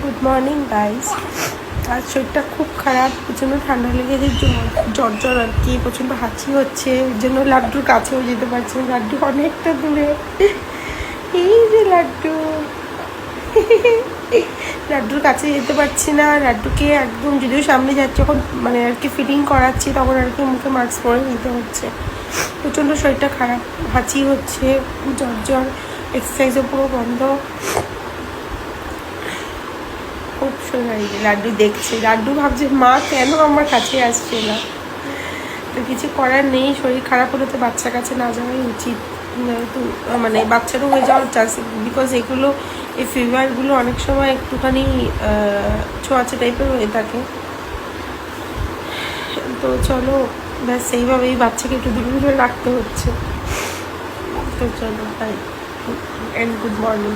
Good morning guys. আজ শরীরটা খুব খারাপ, প্রচণ্ড ঠান্ডা লেগেছে, জ্বর আর কি, প্রচণ্ড হাঁচি হচ্ছে, ওই জন্য লাড্ডুর কাছেও যেতে পারছি না। লাড্ডু অনেকটা দূরে, এই যে লাড্ডু, লাড্ডুর কাছে যেতে পারছি না। লাড্ডুকে একদম, যদিও সামনে যাচ্ছি, যখন মানে আর কি ফিটিং করাচ্ছি তখন আর কি মুখে মাস্ক পরে নিতে হচ্ছে। প্রচণ্ড শরীরটা খারাপ, হাঁচি হচ্ছে, জ্বর, এক্সারসাইজও পুরো বন্ধ। খুব শরীর। লাড্ডু দেখছে, লাড্ডু ভাবছে মা কেন আমার কাছে আসছে না। তো কিছু করার নেই, শরীর খারাপ হলে তো বাচ্চার কাছে না যাওয়াই উচিত, তো মানে বাচ্চারও হয়ে যাওয়ার চান্স, বিকজ এগুলো, এই ফিভারগুলো অনেক সময় একটুখানি ছোঁয়াচে টাইপের হয়ে থাকে। তো চলো ব্যাস সেইভাবেই বাচ্চাকে একটু দূরে দূরে রাখতে হচ্ছে। তো চলো বাই অ্যান্ড গুড মর্নিং।